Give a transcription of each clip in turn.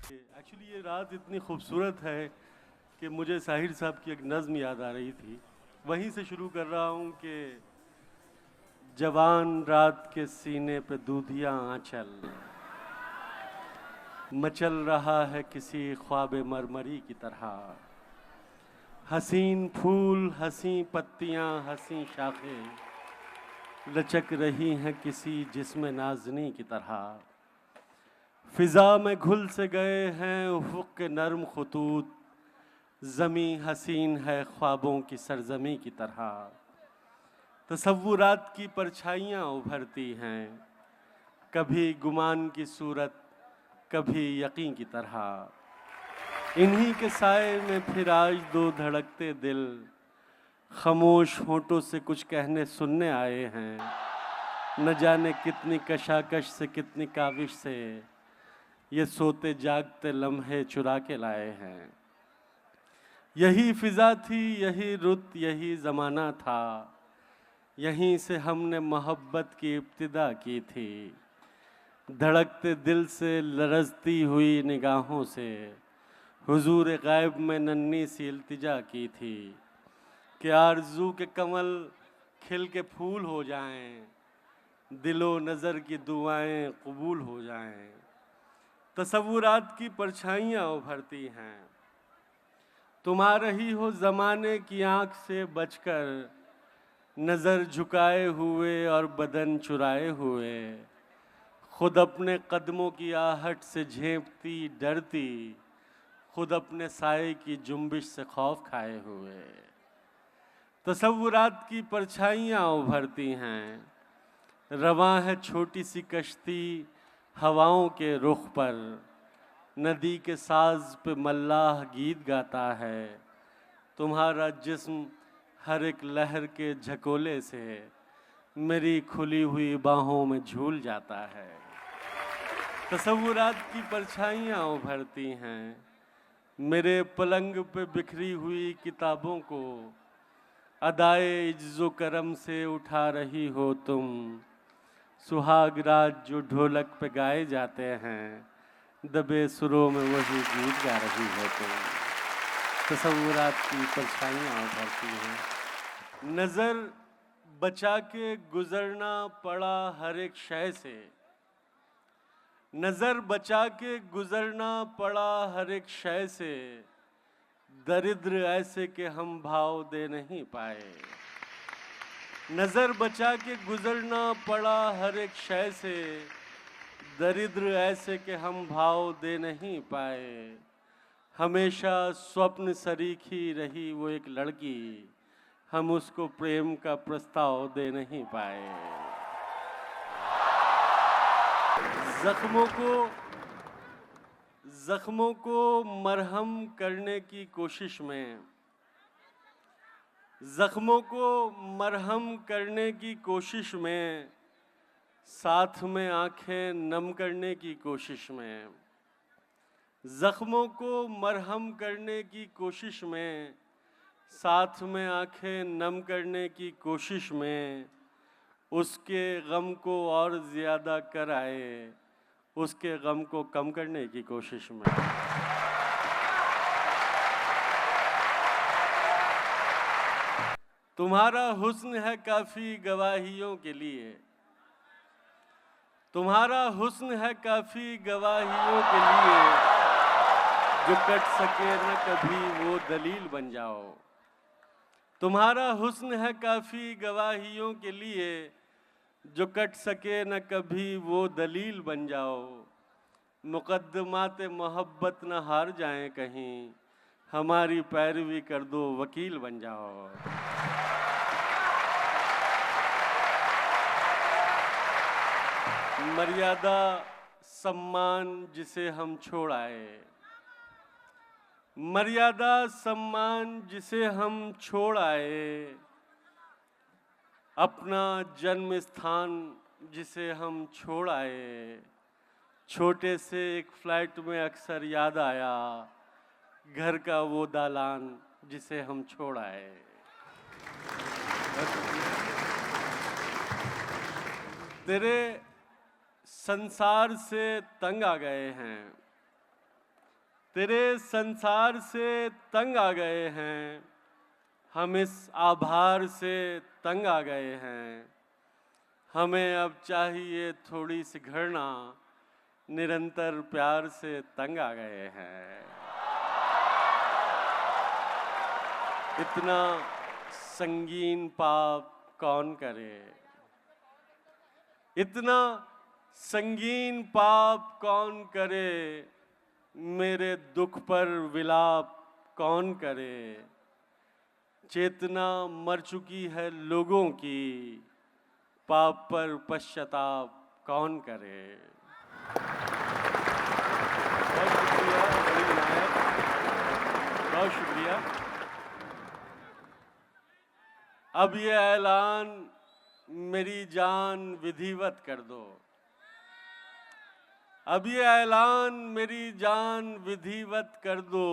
Actually ये रात इतनी खूबसूरत है कि मुझे साहिर साहब की एक नज़्म याद आ रही थी। वहीं से शुरू कर रहा हूँ कि जवान रात के सीने पे दूधिया आंचल मचल रहा है किसी ख्वाब मरमरी की तरह। हसीन फूल, हसी पत्तियाँ, हसी शाखें लचक रही हैं किसी जिस्म नाज़नी की तरह। फिजा में घुल से गए हैं उफ़ुक़ के नर्म खतूत, ज़मी हसीन है ख्वाबों की सरज़मी की तरह। तसव्वुरात की परछाइयाँ उभरती हैं, कभी गुमान की सूरत, कभी यकीन की तरह। इन्हीं के साए में फिर आज दो धड़कते दिल खामोश होठों से कुछ कहने सुनने आए हैं। न जाने कितनी कशाकश से, कितनी काविश से ये सोते जागते लम्हे चुरा के लाए हैं। यही फिजा थी, यही रुत, यही ज़माना था, यहीं से हमने मोहब्बत की इब्तिदा की थी। धड़कते दिल से, लरज़ती हुई निगाहों से हुजूर ग़ैब में नन्ही सी इल्तिजा की थी कि आरज़ू के कमल खिल के फूल हो जाएं, दिलो नज़र की दुआएं कबूल हो जाएं। तसव्वुरात की परछाइयाँ उभरती हैं, तुम आ रही हो ज़माने की आँख से बचकर, नज़र झुकाए हुए और बदन चुराए हुए। खुद अपने कदमों की आहट से झेंपती डरती, खुद अपने साए की जुम्बिश से खौफ खाए हुए। तसव्वुरात की परछाइयाँ उभरती हैं, रवां है छोटी सी कश्ती हवाओं के रुख पर। नदी के साज पे मल्लाह गीत गाता है, तुम्हारा जिस्म हर एक लहर के झकोले से मेरी खुली हुई बाहों में झूल जाता है। तसव्वुरात की परछाइयाँ उभरती हैं, मेरे पलंग पे बिखरी हुई किताबों को अदाए इज्ज़ो करम से उठा रही हो तुम। सुहाग रात जो ढोलक पे गाए जाते हैं, दबे सुरों में वही गीत गा रही हो तुम। तसव्वुरात की परछाइयाँ उभरती हैं, नज़र बचा के गुज़रना पड़ा हर एक शय से। नज़र बचा के गुज़रना पड़ा हर एक शय से, दरिद्र ऐसे कि हम भाव दे नहीं पाए। नज़र बचा के गुज़रना पड़ा हर एक शय से, दरिद्र ऐसे कि हम भाव दे नहीं पाए। हमेशा स्वप्न सरीखी रही वो एक लड़की, हम उसको प्रेम का प्रस्ताव दे नहीं पाए। ज़ख्मों को मरहम करने की कोशिश में, ज़ख्मों को मरहम करने की कोशिश में, साथ में आँखें नम करने की कोशिश में। ज़ख्मों को मरहम करने की कोशिश में, साथ में आँखें नम करने की कोशिश में, उसके गम को और ज़्यादा कर आए, उसके गम को कम करने की कोशिश में। तुम्हारा हुस्न है काफ़ी गवाहियों के लिए, तुम्हारा हुस्न है काफ़ी गवाहियों के लिए, जो कट सके न कभी वो दलील बन जाओ। तुम्हारा हुस्न है काफ़ी गवाहियों के लिए, जो कट सके न कभी वो दलील बन जाओ। मुक़द्दमात मोहब्बत न हार जाएं कहीं, हमारी पैरवी कर दो वकील बन जाओ। मर्यादा सम्मान जिसे हम छोड़ आए, मर्यादा सम्मान जिसे हम छोड़ आए, अपना जन्म स्थान जिसे हम छोड़ आए। छोटे से एक फ्लैट में अक्सर याद आया घर का वो दालान जिसे हम छोड़ आए। तेरे संसार से तंग आ गए हैं, तेरे संसार से तंग आ गए हैं, हम इस आभार से तंग आ गए हैं। हमें अब चाहिए थोड़ी सी घृणा, निरंतर प्यार से तंग आ गए हैं। इतना संगीन पाप कौन करे, इतना संगीन पाप कौन करे, मेरे दुख पर विलाप कौन करे। चेतना मर चुकी है लोगों की, पाप पर पश्चाताप कौन करे। बहुत शुक्रिया अली विनायक, बहुत शुक्रिया। अब ये ऐलान मेरी जान विधिवत कर दो, अब ये ऐलान मेरी जान विधिवत कर दो।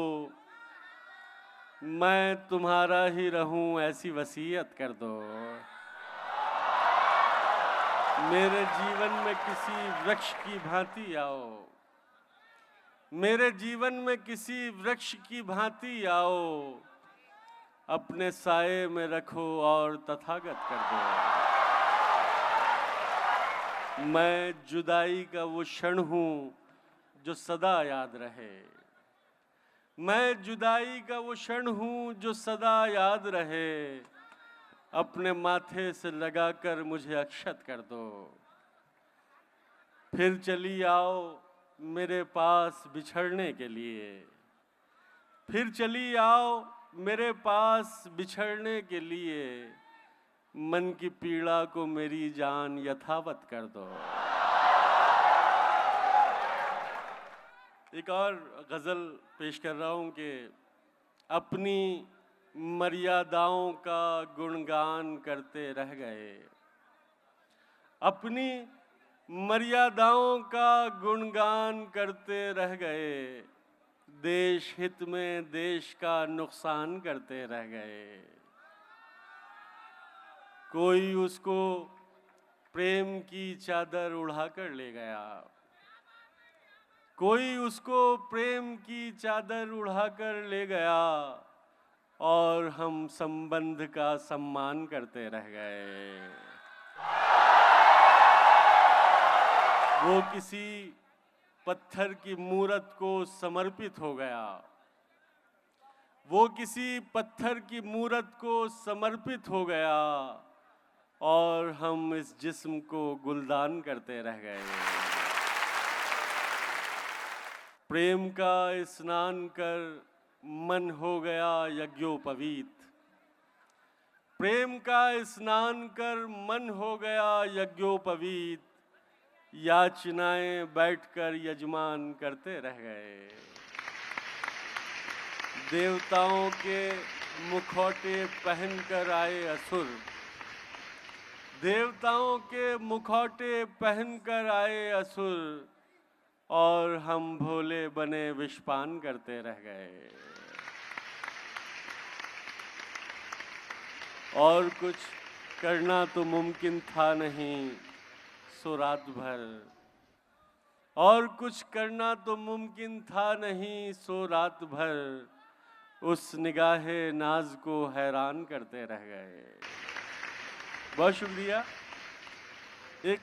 मैं तुम्हारा ही रहूं ऐसी वसीयत कर दो। मेरे जीवन में किसी वृक्ष की भांति आओ, मेरे जीवन में किसी वृक्ष की भांति आओ। अपने साये में रखो और तथागत कर दो। मैं जुदाई का वो क्षण हूँ जो सदा याद रहे, मैं जुदाई का वो क्षण हूँ जो सदा याद रहे। अपने माथे से लगाकर मुझे अक्षत कर दो। फिर चली आओ मेरे पास बिछड़ने के लिए, फिर चली आओ मेरे पास बिछड़ने के लिए। मन की पीड़ा को मेरी जान यथावत कर दो। एक और गज़ल पेश कर रहा हूँ कि अपनी मर्यादाओं का गुणगान करते रह गए, अपनी मर्यादाओं का गुणगान करते रह गए। देश हित में देश का नुकसान करते रह गए। कोई उसको प्रेम की चादर उड़ाकर ले गया, कोई उसको प्रेम की चादर उड़ाकर ले गया और हम संबंध का सम्मान करते रह गए। वो किसी पत्थर की मूरत को समर्पित हो गया, वो किसी पत्थर की मूरत को समर्पित हो गया और हम इस जिस्म को गुलदान करते रह गए। प्रेम का स्नान कर मन हो गया यज्ञोपवीत, प्रेम का स्नान कर मन हो गया यज्ञोपवीत। याचनाएं बैठकर यजमान करते रह गए। देवताओं के मुखौटे पहनकर आए असुर, देवताओं के मुखौटे पहनकर आए असुर और हम भोले बने विषपान करते रह गए। और कुछ करना तो मुमकिन था नहीं सो रात भर, और कुछ करना तो मुमकिन था नहीं सो रात भर। उस निगाहे नाज को हैरान करते रह गए। बहुत शुक्रिया। एक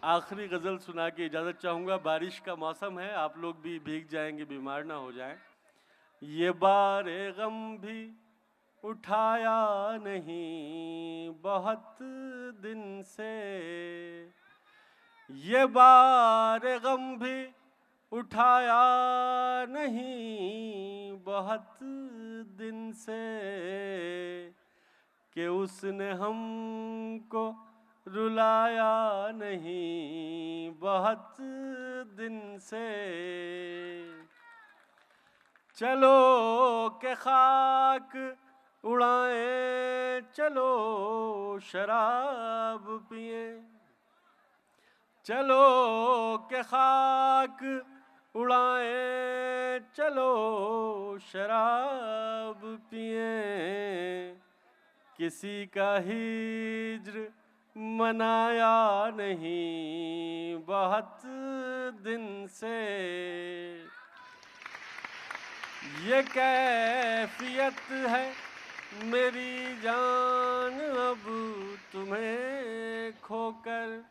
आखिरी गज़ल सुना के इजाज़त चाहूँगा। बारिश का मौसम है, आप लोग भी भीग जाएंगे, बीमार ना हो जाएं। ये बारे गम भी उठाया नहीं बहुत दिन से, ये बारे गम भी उठाया नहीं बहुत दिन से, कि उसने हमको रुलाया नहीं बहुत दिन से। चलो के खाक उड़ाएं, चलो शराब पिए, चलो के खाक उड़ाएं, चलो शराब पिए। किसी का हिज्र मनाया नहीं बहुत दिन से। ये कैफियत है मेरी जान अब तुम्हें खोकर,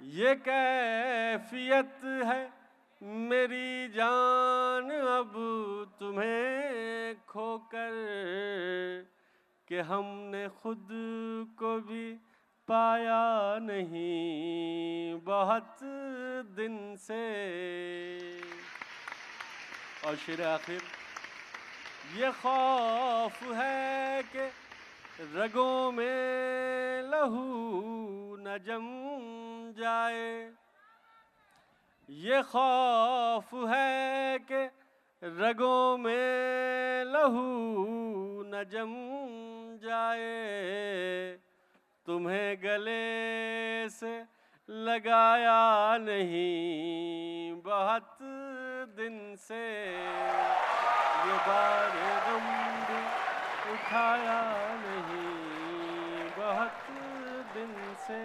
ये कैफियत है मेरी जान अब तुम्हें खोकर, कि हमने खुद को भी पाया नहीं बहुत दिन से। और शेर आखिर, ये खौफ है कि रगों में लहू न जम जाए, ये खौफ है कि रगों में लहू न जम जाए, तुम्हें गले से लगाया नहीं बहुत दिन से, ये बार गम भी उठाया नहीं बहुत दिन से।